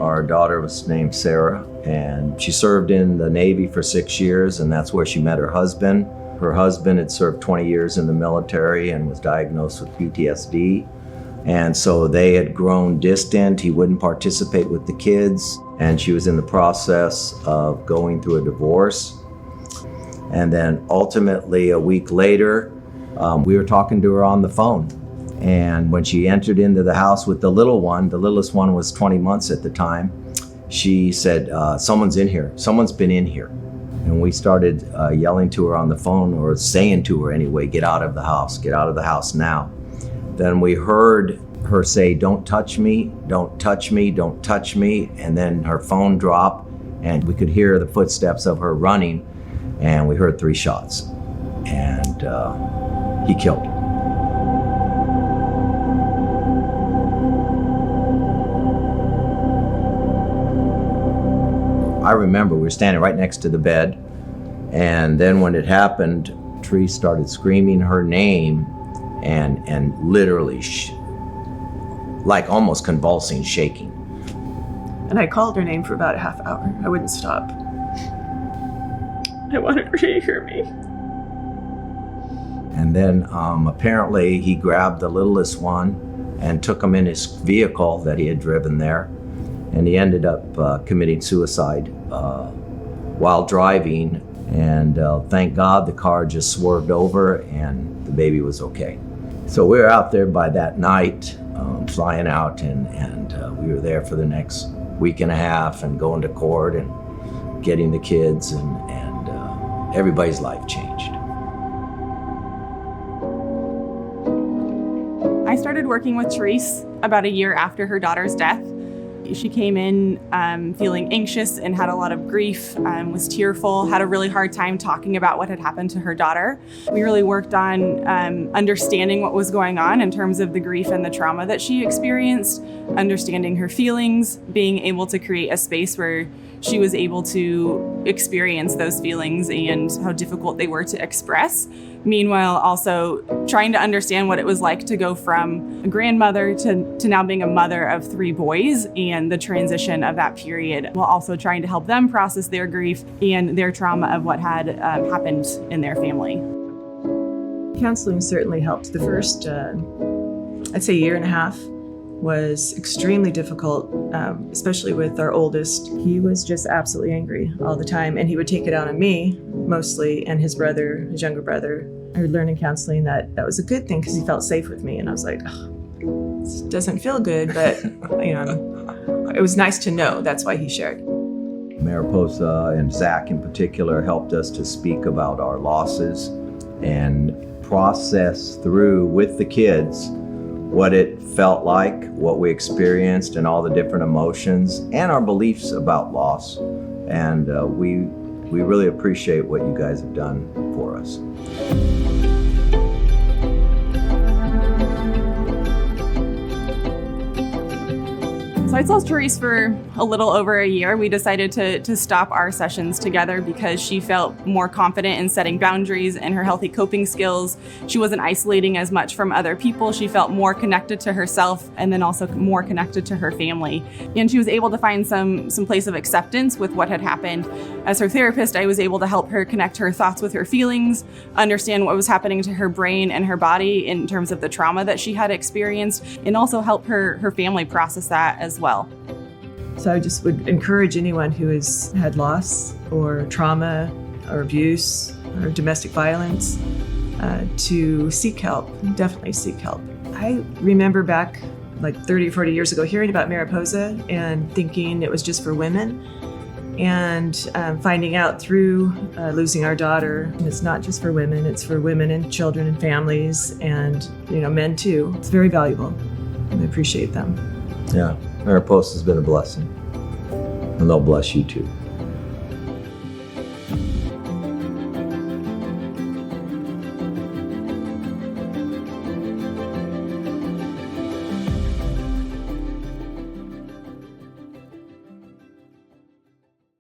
Our daughter was named Sarah, and she served in the Navy for 6 years, and that's where she met her husband. Her husband had served 20 years in the military and was diagnosed with PTSD. And so they had grown distant. He wouldn't participate with the kids, and she was in the process of going through a divorce. And then ultimately, a week later, we were talking to her on the phone. And when she entered into the house with the little one, the littlest one was 20 months at the time, she said, someone's in here, someone's been in here. And we started yelling to her on the phone, or saying to her anyway, get out of the house now. Then we heard her say, don't touch me, don't touch me, don't touch me. And then her phone dropped, and we could hear the footsteps of her running, and we heard 3 shots. And he killed her. I remember we were standing right next to the bed, and then when it happened, Tree started screaming her name and literally like almost convulsing, shaking. And I called her name for about a half hour. I wouldn't stop. I wanted her to hear me. And then apparently he grabbed the littlest one and took him in his vehicle that he had driven there. And he ended up committing suicide while driving. And thank God the car just swerved over and the baby was okay. So we were out there by that night, flying out, and we were there for the next week and a half and going to court and getting the kids, and everybody's life changed. I started working with Therese about a year after her daughter's death. She came in feeling anxious and had a lot of grief, was tearful, had a really hard time talking about what had happened to her daughter. We really worked on understanding what was going on in terms of the grief and the trauma that she experienced, understanding her feelings, being able to create a space where she was able to experience those feelings and how difficult they were to express. Meanwhile, also trying to understand what it was like to go from a grandmother to now being a mother of 3 boys, and the transition of that period, while also trying to help them process their grief and their trauma of what had happened in their family. Counseling certainly helped. The first, I'd say, year and a half was extremely difficult, especially with our oldest. He was just absolutely angry all the time, and he would take it out on me mostly, and his brother, his younger brother. I learned in counseling that was a good thing because he felt safe with me, and I was like, oh, this doesn't feel good, but it was nice to know. That's why he shared. Mariposa and Zach in particular helped us to speak about our losses and process through with the kids what it felt like, what we experienced, and all the different emotions and our beliefs about loss. And we really appreciate what you guys have done for us. So I saw Therese for a little over a year. We decided to stop our sessions together because she felt more confident in setting boundaries and her healthy coping skills. She wasn't isolating as much from other people. She felt more connected to herself and then also more connected to her family. And she was able to find some place of acceptance with what had happened. As her therapist, I was able to help her connect her thoughts with her feelings, understand what was happening to her brain and her body in terms of the trauma that she had experienced, and also help her family process that as well. So I just would encourage anyone who has had loss or trauma or abuse or domestic violence to seek help, definitely seek help. I remember back like 30 or 40 years ago hearing about Mariposa and thinking it was just for women, and finding out through losing our daughter, and it's not just for women, it's for women and children and families and men too. It's very valuable, and I appreciate them. Yeah, Mariposa has been a blessing, and they'll bless you too.